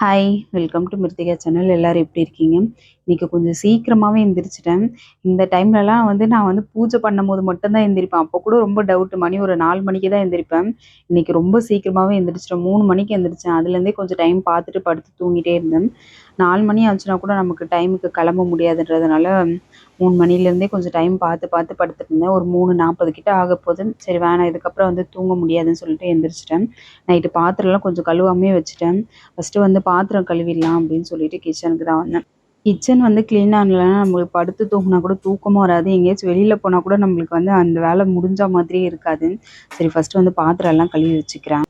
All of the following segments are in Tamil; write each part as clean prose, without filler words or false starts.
Hi! Welcome to Mrithika channel. எல்லாரும் எப்படி இருக்கீங்க? இன்னைக்கு கொஞ்சம் சீக்கிரமாவே எந்திரிச்சுட்டேன். இந்த டைம்லலாம் நான் பூஜை பண்ணும்போது மட்டும் தான் எந்திரிப்பேன். அப்போ கூட ரொம்ப டவுட். மணி ஒரு 4 மணிக்கு தான் எந்திரிப்பேன். இன்னைக்கு ரொம்ப சீக்கிரமாவே எந்திரிச்சுட்டேன். 3 மணிக்கு எந்திரிச்சேன். அதுலேருந்தே கொஞ்சம் டைம் பார்த்துட்டு படுத்து தூங்கிட்டே இருந்தேன். 4 மணி ஆச்சுன்னா கூட நமக்கு டைமுக்கு கிளம்ப முடியாதுன்றதுனால 3 மணிலேருந்தே கொஞ்சம் டைம் பார்த்து பார்த்து படுத்துட்டு இருந்தேன். ஒரு 3:40 கிட்ட ஆகப்போது. சரி வேணாம் இதுக்கப்புறம் தூங்க முடியாதுன்னு சொல்லிட்டு எந்திரிச்சுட்டேன். நைட்டு பாத்திரம்லாம் கொஞ்சம் கழுவாமயே வச்சுட்டேன். ஃபர்ஸ்ட்டு பாத்திரம் கழுவிடலாம் அப்படின்னு சொல்லிட்டு கிச்சனுக்கு தான் வந்தேன். கிச்சன் கிளீனா இல்லன்னா நம்மளுக்கு படுத்து தூங்குனா கூட தூக்கமும் வராது. எங்கேயாச்சும் வெளியில போனா கூட நம்மளுக்கு அந்த வேலை முடிஞ்ச மாதிரியே இருக்காது. சரி ஃபர்ஸ்ட்டு பாத்திரம் எல்லாம் கழுவி வச்சுக்கிறேன்.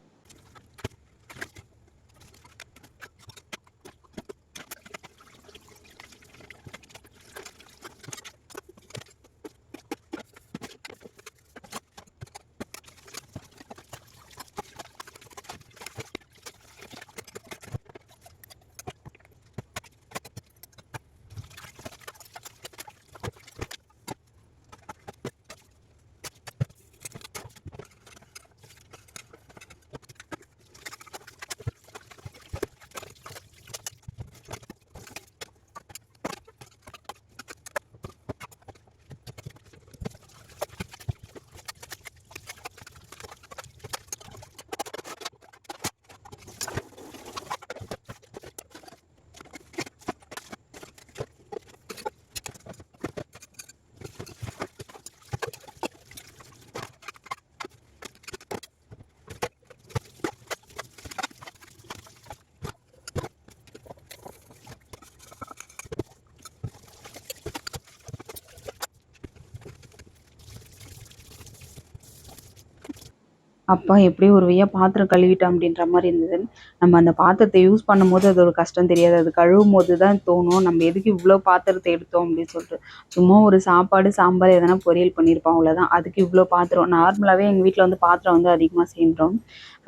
அப்பா எப்படியோ ஒரு வழியா பாத்திரம் கழுவிட்டோம் அப்படின்ற மாரி இருந்தது. நம்ம அந்த பாத்திரத்த யூஸ் பண்ணும்போது அதோட கஷ்டம் தெரியாது. அது கழுவும்போது தான் தோணும், நம்ம எதுக்கு இவ்ளோ பாத்திரத்த எடுத்தோம் அப்படின்னு சொல்லிட்டு. சும்மா ஒரு சாப்பாடு, சாம்பார் எதனா பொரியல் பண்ணியிருப்போம் அவ்வளோதான். அதுக்கு இவ்ளோ பாத்திரம். நார்மலாவே எங்க வீட்ல பாத்திரம் அதிகமா சேர்ந்துரும்.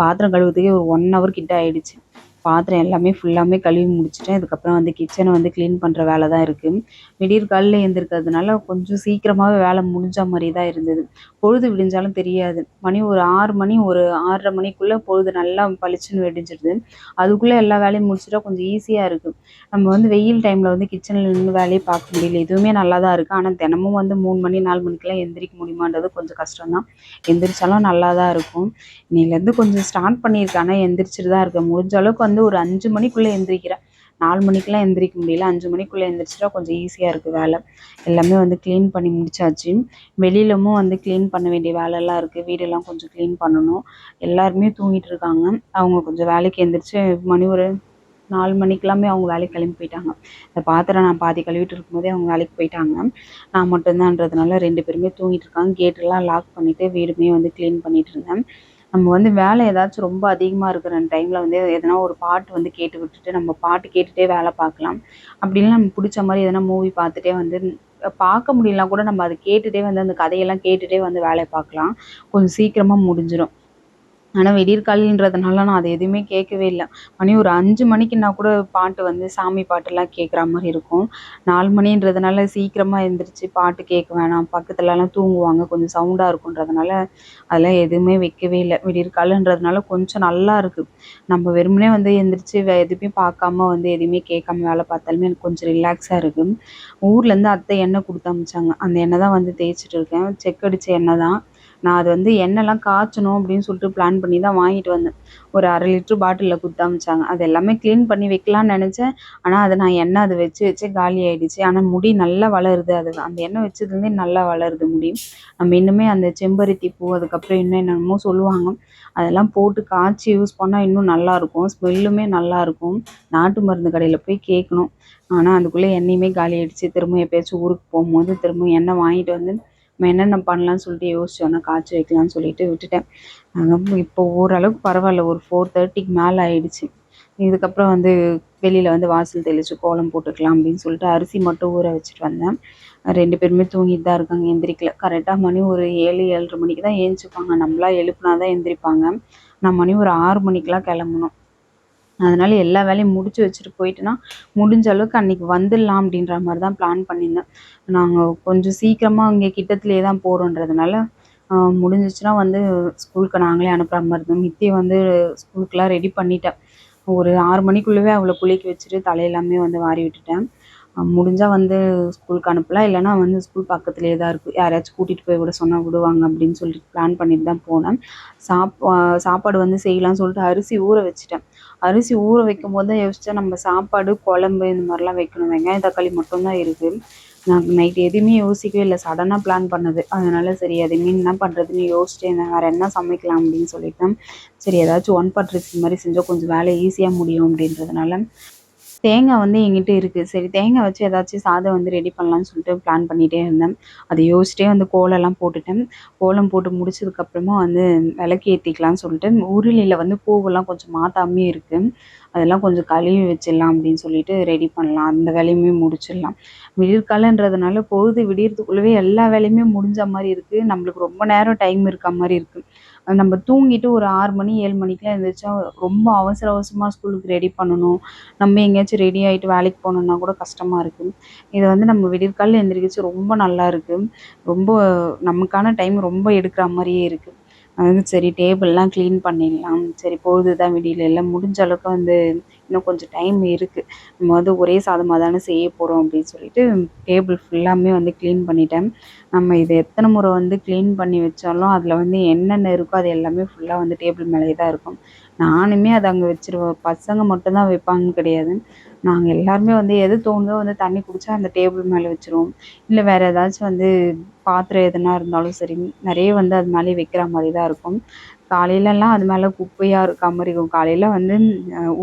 பாத்திரம் கழுவுறதுக்கே ஒரு 1 ஹவர் கிட்ட ஆயிடுச்சு. பாத்திரம் எல்லாமே ஃபுல்லாமே கழுவி முடிச்சுட்டேன். இதுக்கப்புறம் கிச்சன கிளீன் பண்ற வேலை தான் இருக்கு. விடியற் காலையில எந்திரிக்கிறதுனால கொஞ்சம் சீக்கிரமாவே வேலை முடிஞ்ச மாரி தான் இருந்தது. பொழுது விடிஞ்சாலும் தெரியாது. மணி ஒரு 6 மணி, ஒரு 6:30 மணிக்குள்ள பொழுது நல்லா பளிச்சுன்னு விடிஞ்சிடுது. அதுக்குள்ள எல்லா வேலையும் முடிச்சுட்டா கொஞ்சம் ஈஸியா இருக்கு. நம்ம வெயில் டைம்ல கிச்சன்ல நின்னு வேலையே பார்க்க முடியல. இதுவுமே நல்லா தான் இருக்கு. ஆனா தினமும் 3 மணி, 4 மணிக்கெல்லாம் எந்திரிக்க முடியுமான்றது கொஞ்சம் கஷ்டம் தான். எந்திரிச்சாலும் நல்லா தான் இருக்கும். இன்னையிலேருந்து கொஞ்சம் ஸ்டார்ட் பண்ணியிருக்கேன். ஆனா எந்திரிச்சுட்டு தான் இருக்கேன். முடிஞ்ச அளவுக்கு ஒரு 5 மணிக்குள்ள எந்திரிக்கிறேன். 4 மணிக்கெல்லாம் எந்திரிக்க முடியல. 5 மணிக்குள்ள எந்திரிச்சுட்டா கொஞ்சம் ஈஸியா இருக்கு வேலை. எல்லாமே கிளீன் பண்ணி முடிச்சாச்சு. வெளியிலவும் கிளீன் பண்ண வேண்டிய வேலைலாம் இருக்கு. வீடெல்லாம் கொஞ்சம் கிளீன் பண்ணணும். எல்லாருமே தூங்கிட்டு இருக்காங்க. அவங்க கொஞ்சம் வேலைக்கு எந்திரிச்சு மணி ஒரு 4 மணிக்கெல்லாமே அவங்க வேலைக்கு கிளம்பி போயிட்டாங்க. இந்த பாத்திரம் நான் பாதி கழுவிட்டு இருக்கும்போதே அவங்க வேலைக்கு போயிட்டாங்க. நான் மட்டும் தான்றதுனால 2 பேருமே தூங்கிட்டு இருக்காங்க. கேட்டெல்லாம் லாக் பண்ணிட்டு வீடுமே கிளீன் பண்ணிட்டு இருந்தேன். நம்ம வேலை ஏதாச்சும் ரொம்ப அதிகமா இருக்கிற டைம்ல எதனா ஒரு பாட்டு கேட்டு விட்டுட்டு நம்ம பாட்டு கேட்டுட்டே வேலை பார்க்கலாம். அப்படி இல்லைன்னா நமக்கு பிடிச்ச மாதிரி எதனா மூவி பார்த்துட்டே பார்க்க முடியலனா கூட நம்ம அத கேட்டுட்டே அந்த கதையெல்லாம் கேட்டுட்டே வேலைய பார்க்கலாம். கொஞ்சம் சீக்கிரமா முடிஞ்சிரும். ஆனா விடியற்காலைன்றதுனால நான் அது எதுவுமே கேட்கவே இல்ல. மணி ஒரு 5 மணிக்குன்னா கூட பாட்டு சாமி பாட்டெல்லாம் கேட்குற மாரி இருக்கும். 4 மணின்றதுனால சீக்கிரமா எந்திரிச்சு பாட்டு கேட்க வேணாம். பக்கத்துலலாம் தூங்குவாங்க. கொஞ்சம் சவுண்டா இருக்குன்றதுனால, அதெல்லாம் எதுவுமே வைக்கவே இல்ல. விடியற்காலைன்றதுனால கொஞ்சம் நல்லா இருக்கு. நம்ம வெறுமனே எந்திரிச்சு எதுவுமே பார்க்காம எதுவுமே கேட்காம வேலை பார்த்தாலுமே எனக்கு கொஞ்சம் ரிலாக்ஸா இருக்கு. ஊர்லேருந்து அத்தை எண்ணெய் குடுத்து அனுப்பிச்சாங்க. அந்த எண்ணெய் தான் தேய்ச்சுட்டு இருக்கேன். செக் அடிச்ச எண்ணெய் தான். நான் அது எண்ணெய்லாம் காய்ச்சணும் அப்படின்னு சொல்லிட்டு பிளான் பண்ணி தான் வாங்கிட்டு வந்தேன். ஒரு 1/2 லிட்டர் பாட்டில்ல குடுத்து அனுப்பிச்சாங்க. அது எல்லாமே கிளீன் பண்ணி வைக்கலான்னு நெனச்சேன். ஆனா அது நான் எண்ணெய் அத வச்சு வச்சே காலி ஆயிடுச்சு. ஆனா முடி நல்லா வளருது. அது அந்த எண்ணெய் வச்சதுலேருந்தே நல்லா வளருது முடி. நம்ம இன்னுமே அந்த செம்பருத்தி பூ, அதுக்கப்புறம் இன்னும் என்னென்னமோ சொல்லுவாங்க. அதெல்லாம் போட்டு காய்ச்சி யூஸ் பண்ணா இன்னும் நல்லாயிருக்கும். ஸ்மெல்லுமே நல்லாயிருக்கும். நாட்டு மருந்து கடையில போய் கேட்கணும். ஆனா அதுக்குள்ள எண்ணெயுமே காலி ஆயிடுச்சு. திரும்ப எப்பயாச்சும் ஊருக்கு போம்போது திரும்ப எண்ணெய் வாங்கிட்டு நம்ம என்னென்ன பண்ணலான்னு சொல்லிட்டு யோசிச்சோன்னா காய்ச்சி வைக்கலான்னு சொல்லிட்டு விட்டுட்டேன். இப்போ ஓரளவுக்கு பரவாயில்ல. ஒரு 4:30க்கு மேல ஆயிடுச்சு. இதுக்கப்புறம் வெளியில வாசல் தெளிச்சு கோலம் போட்டுக்கலாம் அப்படின்னு சொல்லிட்டு அரிசி மட்டும் ஊற வச்சுட்டு வந்தேன். 2 பேருமே தூங்கிட்டு தான் இருக்காங்க. எந்திரிக்கல. கரெக்ட்டா மணி ஒரு 7, 7:30 மணிக்கு தான் எந்திரிச்சுப்பாங்க. நம்மளா எழுப்புனா தான் எந்திரிப்பாங்க. நான் மணி ஒரு 6 மணிக்கெல்லாம் கிளம்பணும். அதனால எல்லா வேலையும் முடிச்சு வச்சுட்டு போயிட்டேன்னா, முடிஞ்ச அளவுக்கு அன்னைக்கு வந்துடலாம் அப்படின்ற மாரி தான் பிளான் பண்ணியிருந்தேன். நாங்க கொஞ்சம் சீக்கிரமா இங்க கிட்டத்திலேயே தான் போறோன்றதுனால, அ முடிஞ்சிச்சுன்னா ஸ்கூலுக்கு நாங்களே அனுப்புற மாரி இருந்தோம். மித்திய ஸ்கூலுக்குலாம் ரெடி பண்ணிட்டேன். ஒரு 6 மணிக்குள்ளவே அவள குளிக்க வச்சுட்டு தலையெல்லாமே வந்து வாரி விட்டுட்டேன். முடிஞ்சா வந்து ஸ்கூலுக்கு அனுப்பலாம். இல்லன்னா வந்து ஸ்கூல் பக்கத்திலேயே தான் இருக்கு. யாரையாச்சும் கூட்டிட்டு போய் விட சொன்னா விடுவாங்க அப்படின்னு சொல்லிட்டு பிளான் பண்ணிட்டு தான் போனேன். சாப் அ சாப்பாடு வந்து செய்யலான்னு சொல்லிட்டு அரிசி ஊற வச்சுட்டேன். அரிசி ஊற வைக்கும்போது தான் யோசிச்சேன், நம்ம சாப்பாடு, குழம்பு இந்த மாரிலாம் வைக்கணும். வெங்காயம், தக்காளி மட்டும் தான் இருக்கு. நான் நைட் எதுவுமே யோசிக்கவே இல்ல. சடனா பிளான் பண்ணது. அதனால சரி அது இனிமே என்ன பண்றதுன்னு யோசிச்சுட்டே இருந்தேன். வேற என்ன சமைக்கலாம் அப்படின்னு சொல்லிட்டு, சரி ஏதாச்சும் ஒன் பாட் ரெசிபி மாரி செஞ்சா கொஞ்சம் வேலை ஈஸியா முடியும் அப்படின்றதுனால தேங்காய் வந்து என்கிட்ட இருக்கு. சரி தேங்காய் வச்சு ஏதாச்சும் சாதம் வந்து ரெடி பண்ணலான்னு சொல்லிட்டு பிளான் பண்ணிட்டே இருந்தேன். அத யோசிச்சிட்டே வந்து கோலம்லாம் போட்டுட்டேன். கோலம் போட்டு முடிச்சதுக்கப்புறமா வந்து விளக்கு ஏத்திக்கலான்னு சொல்லிட்டு, உருளியில வந்து பூவெல்லாம் கொஞ்சம் மாத்தாமயே இருக்கு. அதெல்லாம் கொஞ்சம் கழுவி வச்சிடலாம் அப்படின்னு சொல்லிட்டு ரெடி பண்ணலாம். அந்த வேலையுமே முடிச்சிடலாம். விடியற்காலன்றதுனால பொழுது விடியறதுக்குள்ளவே எல்லா வேலையுமே முடிஞ்ச மாரி இருக்கு. நம்மளுக்கு ரொம்ப நேரம் டைம் இருக்க மாரி இருக்கு. நம்ம தூங்கிட்டு ஒரு 6 மணி 7 மணிக்கெல்லாம் எந்திரிச்சா ரொம்ப அவசர அவசரமா ஸ்கூலுக்கு ரெடி பண்ணணும். நம்ம எங்கேயாச்சும் ரெடி ஆயிட்டு வேலைக்கு போகணும்னா கூட கஷ்டமா இருக்கு. இது வந்து நம்ம விடியற்காலைல எந்திரிச்சு ரொம்ப நல்லா இருக்கு. ரொம்ப நமக்கான டைம் ரொம்ப எடுக்கிற மாரியே இருக்கு. அதாவது சரி டேபிள்லாம் கிளீன் பண்ணிடலாம். சரி பொழுது தான் விடியலைல்ல முடிஞ்ச அளவுக்கு வந்து இன்னும் கொஞ்சம் டைம் இருக்கு. நம்ம வந்து ஒரே சாதமா தானே செய்ய போறோம் அப்படின்னு சொல்லிட்டு டேபிள் ஃபுல்லாமே வந்து கிளீன் பண்ணிட்டேன். நம்ம இத எத்தன முறை வந்து கிளீன் பண்ணி வச்சாலும், அதில வந்து என்னென்ன இருக்கோ அது எல்லாமே ஃபுல்லா வந்து டேபிள் மேலேயே தான் இருக்கும். நானுமே அத அங்க வச்சுருவேன். பசங்க மட்டும் தான் வைப்பாங்கன்னு கிடையாது. நாங்க எல்லாருமே வந்து எது தோணுதோ வந்து தண்ணி குடிச்சா அந்த டேபிள் மேல வச்சுருவோம். இல்ல வேற ஏதாச்சும் வந்து பாத்திரம் எதுனா இருந்தாலும் சரி, நெறைய வந்து அது மேலயே வைக்கிற மாரி தான் இருக்கும். காலையிலலாம் அது மேல குப்பையா இருக்கா மாரி இருக்கும். காலையில வந்து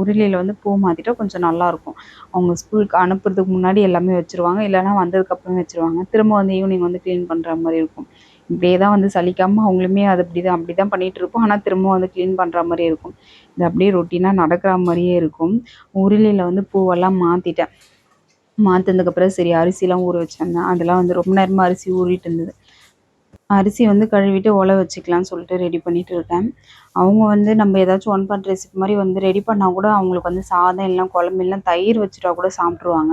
உருளியில வந்து பூ மாத்திட்டா கொஞ்சம் நல்லாருக்கும். அவங்க ஸ்கூலுக்கு அனுப்புறதுக்கு முன்னாடி எல்லாமே வச்சுருவாங்க. இல்லன்னா வந்ததுக்கப்புறம் வச்சுருவாங்க. திரும்ப வந்து ஈவினிங் வந்து கிளீன் பண்ற மாரி இருக்கும். இப்படியே தான் வந்து சலிக்காம அவங்களுமே அது அப்படிதான் பண்ணிட்டுருப்போம். ஆனா திரும்ப வந்து கிளீன் பண்ற மாரியே இருக்கும். இது அப்படியே ரொட்டீனா நடக்கிற மாரியே இருக்கும். உருளியில வந்து பூவெல்லாம் மாத்திட்டேன். மாத்துனதுக்கப்புறம் சரி அரிசிலாம் ஊற வச்சிருந்தேன். அதெல்லாம் வந்து ரொம்ப நேரமா அரிசி ஊறிட்டு இருந்தது. அரிசி வந்து கழுவிட்டு ஒல வச்சுக்கலான்னு சொல்லிட்டு ரெடி பண்ணிட்டு இருக்கேன். அவங்க வந்து நம்ம ஏதாச்சும் ஒன் பாட் ரெசிபி மாரி வந்து ரெடி பண்ணா கூட அவங்களுக்கு வந்து சாதம் இல்லனா குழம்பு இல்லனா தயிர் வச்சுட்டா கூட சாப்ட்டுருவாங்க.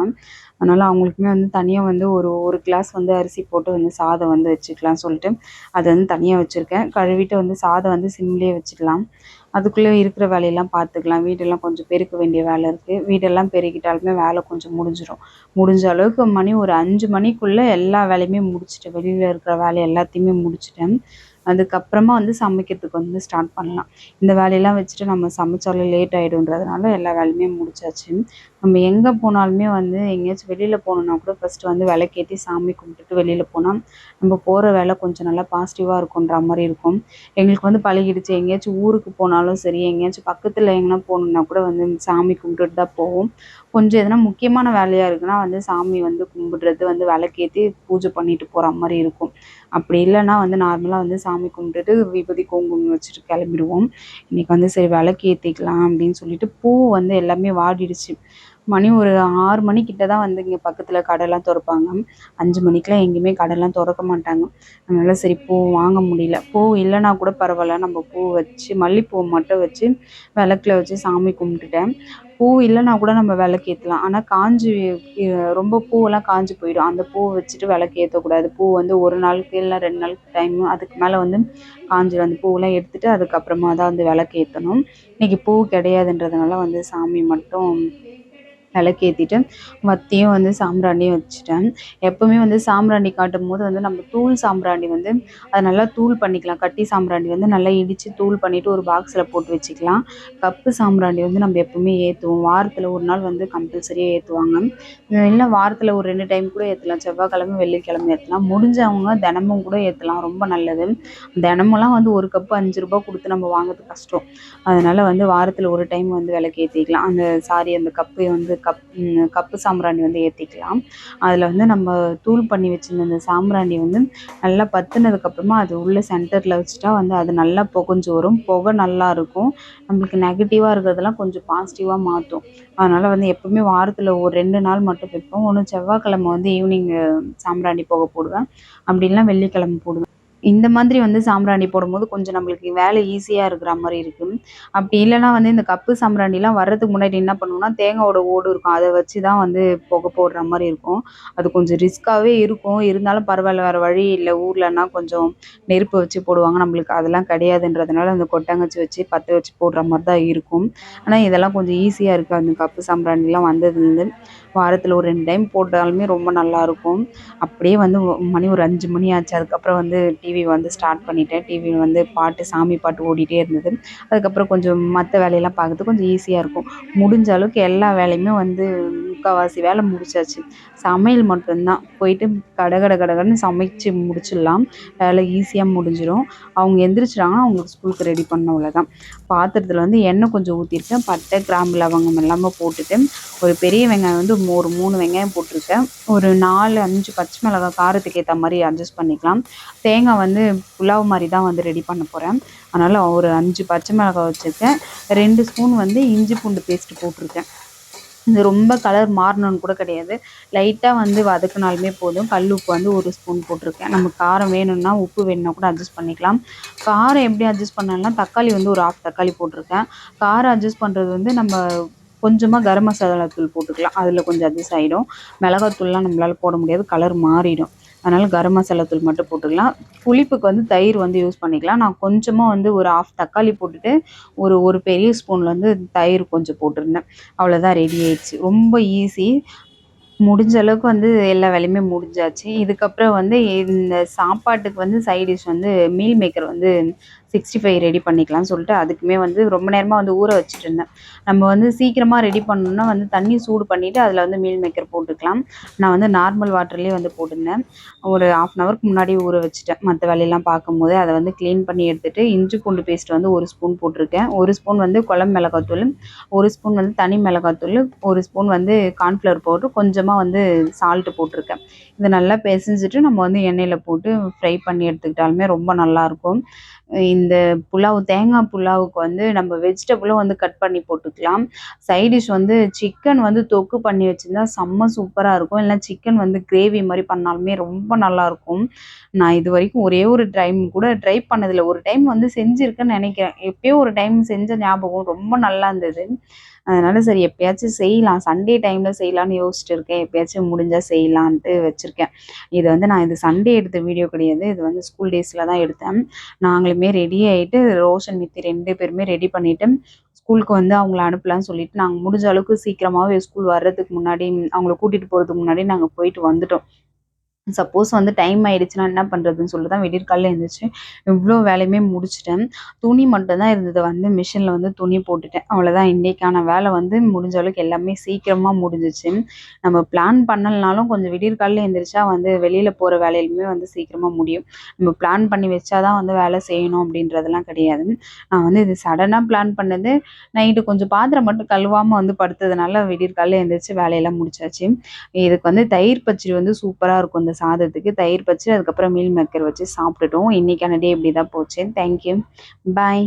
அதனால அவங்களுக்குமே வந்து தனியா வந்து ஒரு 1 கிளாஸ் வந்து அரிசி போட்டு வந்து சாதம் வந்து வச்சுக்கலான்னு சொல்லிட்டு, அத வந்து தனியா வச்சிருக்கேன். கழுவிட்டு வந்து சாதம் வந்து சிம்லயே வச்சுக்கலாம். அதுக்குள்ள இருக்கிற வேலையெல்லாம் பார்த்துக்கலாம். வீடெல்லாம் கொஞ்சம் பெருக்க வேண்டிய வேலை இருக்கு. வீடெல்லாம் பெருக்கிட்டாலுமே வேலை கொஞ்சம் முடிஞ்சிரும். முடிஞ்ச அளவுக்கு மணி ஒரு 5 மணிக்குள்ள எல்லா வேலையுமே முடிச்சுட்டேன். வெளியில இருக்கிற வேலை எல்லாத்தையுமே முடிச்சுட்டேன். அதுக்கப்புறமா வந்து சமைக்கிறதுக்கு வந்து ஸ்டார்ட் பண்ணலாம். இந்த வேலையெல்லாம் வச்சுட்டு நம்ம சமைச்சாலும் லேட் ஆயிடுன்றதுனால எல்லா வேலையுமே முடிச்சாச்சு. நம்ம எங்க போனாலுமே வந்து எங்கேயாச்சும் வெளியில போணும்னா கூட ஃபர்ஸ்ட்டு வந்து விளக்கேத்தி சாமி கும்பிட்டுட்டு வெளியில போனா, நம்ம போற வேலை கொஞ்சம் நல்லா பாசிட்டிவா இருக்குன்ற மாரி இருக்கும். எங்களுக்கு வந்து பழகிடுச்சு. எங்கேயாச்சும் ஊருக்கு போனாலும் சரி, எங்கேயாச்சும் பக்கத்துல எங்கனா போணும்னா கூட வந்து சாமி கும்பிட்டுட்டு தான் போவோம். கொஞ்சம் எதனா முக்கியமான வேலையா இருக்குன்னா வந்து சாமி வந்து கும்பிடுறது வந்து விளக்கேத்தி பூஜை பண்ணிட்டு போற மாரி இருக்கும். அப்படி இல்லன்னா வந்து நார்மலா வந்து சாமி கும்பிட்டுட்டு விபூதி, குங்குமம் வச்சுட்டு கிளம்பிடுவோம். இன்னைக்கு வந்து சரி விளக்கு ஏத்திக்கலாம் அப்படின்னு சொல்லிட்டு பூ வந்து எல்லாமே வாடிடுச்சு. மணி ஒரு 6 மணிக்கிட்ட தான் வந்து இங்க பக்கத்துல கடைலாம் தொறப்பாங்க. 5 மணிக்கெல்லாம் எங்கேயுமே கடைலாம் தொறக்க மாட்டாங்க. அதனால சரி பூ வாங்க முடியல. பூ இல்லன்னா கூட பரவால்ல. நம்ம பூ வச்சு மல்லிப்பூ மட்டும் வச்சு விளக்குல வச்சு சாமி கும்பிட்டுட்டேன். பூ இல்லன்னா கூட நம்ம விளக்கு ஏத்தலாம். ஆனா காஞ்சு ரொம்ப பூவெல்லாம் காஞ்சு போயிடும். அந்த பூவ வச்சுட்டு விளக்கு ஏத்தக்கூடாது. பூ வந்து 1 நாளுக்கு இல்ல 2 நாளுக்கு டைம் அதுக்கு மேல வந்து காஞ்சிரும். அந்த பூவெல்லாம் எடுத்துட்டு அதுக்கப்புறமா தான் வந்து விளக்கு ஏத்தணும். இன்னைக்கு பூ கிடையாதுன்றதுனால வந்து சாமி மட்டும் விளக்கேத்திட்டு, வத்தியும் வந்து சாம்பிராணியும் வச்சுட்டேன். எப்பவுமே வந்து சாம்பிராணி காட்டும்போது வந்து நம்ம தூள் சாம்பிராணி வந்து அத நல்லா தூள் பண்ணிக்கலாம். கட்டி சாம்பிராணி வந்து நல்லா இடிச்சு தூள் பண்ணிட்டு ஒரு பாக்ஸ்ல போட்டு வச்சுக்கலாம். கப்பு சாம்பிராணி வந்து நம்ம எப்பவுமே ஏத்துவோம். வாரத்துல 1 நாள் வந்து கம்பல்சரியா ஏத்துவாங்க. இல்ல வாரத்துல ஒரு 2 டைம் கூட ஏத்தலாம். செவ்வாய்க்கிழமை, வெள்ளிக்கிழமை ஏத்தலாம். முடிஞ்சவங்க தினமும் கூட ஏத்தலாம். ரொம்ப நல்லது. தினமும்லாம் வந்து 1 கப்பு ரூ. 5 குடுத்து நம்ம வாங்குறது கஷ்டம். அதனால வந்து வாரத்துல ஒரு டைம் வந்து விளக்கு ஏத்திக்கலாம். அந்த கப்பு வந்து கப்பு சாம்பிராணி வந்து ஏத்திக்கலாம். அதில வந்து நம்ம தூள் பண்ணி வச்சிருந்த அந்த சாம்பிராணி வந்து நல்லா பத்துனதுக்கப்புறமா அது உள்ள சென்டர்ல வச்சுட்டா வந்து அது நல்லா புகஞ்சு வரும். புகை நல்லாருக்கும். நம்மளுக்கு நெகட்டிவா இருக்கிறதெல்லாம் கொஞ்சம் பாசிட்டிவா மாத்தும். அதனால வந்து எப்பவுமே வாரத்துல ஒரு 2 நாள் மட்டும் வைப்போம். ஒண்ணு செவ்வாய்க்கிழமை வந்து ஈவினிங் சாம்பிராணி புகை போடுவேன். அப்படி இல்லனா வெள்ளிக்கிழமை போடுவேன். இந்த மாதிரி வந்து சாம்பிராணி போடும்போது கொஞ்சம் நம்மளுக்கு வேலை ஈஸியா இருக்கிற மாரி இருக்கு. அப்படி இல்லன்னா வந்து இந்த கப்பு சாம்பிராணிலாம் வர்றதுக்கு முன்னாடி என்ன பண்ணுவோம்னா, தேங்காவோட ஓடு இருக்கும். அத வச்சு தான் வந்து புகை போடுற மாரி இருக்கும். அது கொஞ்சம் ரிஸ்க்காவே இருக்கும். இருந்தாலும் பரவால்ல, வேற வழி இல்ல. ஊர்லன்னா கொஞ்சம் நெருப்பு வச்சு போடுவாங்க. நம்மளுக்கு அதெல்லாம் கிடையாதுன்றதுனால அந்த கொட்டாங்கச்சி வச்சு பத்த வச்சு போடுற மாரி தான் இருக்கும். ஆனா இதெல்லாம் கொஞ்சம் ஈஸியா இருக்கு. அந்த கப்பு சாம்பிராணிலாம் வந்ததுலருந்து. வாரத்துல ஒரு 2 டைம் போட்டாலுமே ரொம்ப நல்லாருக்கும். அப்படியே வந்து மணி ஒரு 5 மணி ஆச்சு. அதுக்கப்புறம் வந்து டிவி வந்து ஸ்டார்ட் பண்ணிட்டேன். டிவி வந்து பாட்டு, சாமி பாட்டு ஓடிட்டே இருந்தது. அதுக்கப்புறம் கொஞ்சம் மத்த வேலையெல்லாம் பார்க்கறதுக்கு கொஞ்சம் ஈஸியா இருக்கும். முடிஞ்ச அளவுக்கு எல்லா வேலையுமே வந்து முக்காவாசி வேலை முடிச்சாச்சு. சமையல் மட்டும் தான். போயிட்டு கடகடன்னு சமைச்சு முடிச்சிடலாம். வேலை ஈஸியா முடிஞ்சிரும். அவங்க எந்திரிச்சுட்டாங்கன்னா, அவங்களுக்கு ஸ்கூலுக்கு ரெடி பண்ணணும் அவ்வளோதான். பாத்திரத்தில வந்து எண்ணெய் கொஞ்சம் ஊத்தியிருக்கேன். பட்டை, கிராம்பு, லவங்கம் எல்லாமே போட்டுட்டு, ஒரு பெரிய வெங்காயம் வந்து ஒரு 3 வெங்காயம் போட்டிருக்கேன். ஒரு 4, 5 பச்சை மிளகாய் காரத்துக்கு ஏத்த மாரி அட்ஜஸ்ட் பண்ணிக்கலாம். தேங்காய் வந்து புலாவ் மாரி தான் வந்து ரெடி பண்ண போறேன். அதனால ஒரு 5 பச்சை மிளகாய் வச்சிருக்கேன். 2 ஸ்பூன் வந்து இஞ்சி பூண்டு பேஸ்ட் போட்டிருக்கேன். இது ரொம்ப கலர் மாறணும்னு கூட கிடையாது. லைட்டா வந்து வதக்குனாலுமே போதும். கல் உப்பு வந்து 1 ஸ்பூன் போட்டிருக்கேன். நமக்கு காரம் வேணும்னா, உப்பு வேணும்னா கூட அட்ஜஸ்ட் பண்ணிக்கலாம். காரம் எப்படி அட்ஜஸ்ட் பண்ணலாம்னா, தக்காளி வந்து ஒரு 1/2 தக்காளி போட்டிருக்கேன். காரம் அட்ஜஸ்ட் பண்றது வந்து நம்ம கொஞ்சமா கரம் மசாலா தூள் போட்டுக்கலாம். அதில கொஞ்சம் அட்ஜஸ்ட் ஆயிடும். மிளகாத்தூள்லாம் நம்மளால போட முடியாது. கலர் மாறிடும். அதனால கரம் மசாலா தூள் மட்டும் போட்டுக்கலாம். புளிப்புக்கு வந்து தயிர் வந்து யூஸ் பண்ணிக்கலாம். நான் கொஞ்சமா வந்து ஒரு 1/2 தக்காளி போட்டுட்டு, ஒரு பெரிய ஸ்பூன் வந்து தயிர் கொஞ்சம் போட்டிருந்தேன். அவ்வளோதான் ரெடி ஆயிடுச்சு. ரொம்ப ஈஸி. முடிஞ்ச அளவுக்கு வந்து எல்லா வேலையுமே முடிஞ்சாச்சு. இதுக்கப்புறம் வந்து இந்த சாப்பாட்டுக்கு வந்து சைட் டிஷ் வந்து மீல் மேக்கர் வந்து 65 ரெடி பண்ணிக்கலாம்னு சொல்லிட்டு, அதுக்குமே வந்து ரொம்ப நேரமா வந்து ஊற வச்சுட்டுருந்தேன். நம்ம வந்து சீக்கிரமா ரெடி பண்ணணும்னா வந்து தண்ணி சூடு பண்ணிட்டு, அதில வந்து மீல் மேக்கர் போட்டுக்கலாம். நான் வந்து நார்மல் வாட்டர்லேயே வந்து போட்டிருந்தேன். ஒரு 1/2 அன் ஹவருக்கு முன்னாடி ஊற வச்சுட்டேன். மத்த வேலையெல்லாம் பார்க்கும்போது, அத வந்து கிளீன் பண்ணி எடுத்துட்டு, இஞ்சி பூண்டு பேஸ்ட் வந்து 1 ஸ்பூன் போட்டிருக்கேன். 1 ஸ்பூன் வந்து குழம்பு மிளகாத்தூளு, 1 ஸ்பூன் வந்து தனி மிளகாத்தூளு, 1 ஸ்பூன் வந்து கார்ன்ஃப்ளவர் பவுடர், கொஞ்சமா வந்து சால்ட் போட்டிருக்கேன். இத நல்லா பெசஞ்சுட்டு நம்ம வந்து எண்ணெயில போட்டு ஃப்ரை பண்ணி எடுத்துக்கிட்டாலுமே ரொம்ப நல்லாயிருக்கும். இந்த தேங்காய் புலாவுக்கு வந்து நம்ம வெஜிடபிளும் வந்து கட் பண்ணி போட்டுக்கலாம். சைட் டிஷ் வந்து சிக்கன் வந்து தொக்கு பண்ணி வச்சிருந்தா செம்ம சூப்பரா இருக்கும். இல்ல சிக்கன் வந்து கிரேவி மாரி பண்ணாலுமே ரொம்ப நல்லாயிருக்கும். நான் இதுவரைக்கும் ஒரே ஒரு டைம் கூட ட்ரை பண்ணதில்ல. ஒரு டைம் வந்து செஞ்சிருக்கேன்னு நெனைக்கிறேன். எப்பயோ ஒரு டைம் செஞ்ச ஞாபகம். ரொம்ப நல்லா இருந்தது. அதனால சரி எப்பயாச்சும் செய்யலாம். சண்டே டைம்ல செய்யலான்னு யோசிச்சுட்டு இருக்கேன். எப்பயாச்சும் முடிஞ்சா செய்யலான்ட்டு வச்சிருக்கேன். இது சண்டே எடுத்த வீடியோ கிடையாது. இது வந்து ஸ்கூல் டேஸ்ல தான் எடுத்தேன். நாங்களுமே ரெடி ஆயிட்டு ரோஷன், நித்தி 2 பேருமே ரெடி பண்ணிட்டு, ஸ்கூலுக்கு வந்து அவங்கள அனுப்பலான்னு சொல்லிட்டு, நாங்க முடிஞ்ச அளவுக்கு சீக்கிரமாவே ஸ்கூல் வர்றதுக்கு முன்னாடி, அவங்கள கூட்டிட்டு போறதுக்கு முன்னாடி நாங்க போயிட்டு வந்துட்டோம். சப்போஸ் வந்து டைம் ஆயிடுச்சுன்னா என்ன பண்றதுன்னு சொல்லிட்டு தான் விடியற்காலைல எந்திரிச்சு இவ்ளோ வேலையுமே முடிச்சுட்டேன். துணி மட்டும் தான் இருந்தது. வந்து மிஷின்ல வந்து துணி போட்டுட்டேன். அவ்வளோதான் இன்னைக்கான வேலை வந்து முடிஞ்ச அளவுக்கு எல்லாமே சீக்கிரமா முடிஞ்சுச்சு. நம்ம பிளான் பண்ணலனாலும் கொஞ்சம் விடியற்காலைல எந்திரிச்சா வந்து வெளியில போற வேலைகளுமே வந்து சீக்கிரமா முடியும். நம்ம பிளான் பண்ணி வச்சா தான் வந்து வேலை செய்யணும் அப்படின்றதெல்லாம் கிடையாது. நான் வந்து இது சடனா பிளான் பண்ணது. நைட்டு கொஞ்சம் பாத்திரம் மட்டும் கழுவாம வந்து படுத்ததுனால விடியற்காலைல எந்திரிச்சு வேலையெல்லாம் முடிச்சாச்சு. இதுக்கு வந்து தயிர் பச்சடி வந்து சூப்பரா இருக்கும் இந்த சாதத்துக்கு. தயிர் பச்சடி, அதுக்கப்புறம் மீல் மேக்கர் வச்சு சாப்பிட்டுட்டோம். இன்னைக்கான டே இப்படி தான் போச்சு. Thank you. பாய்.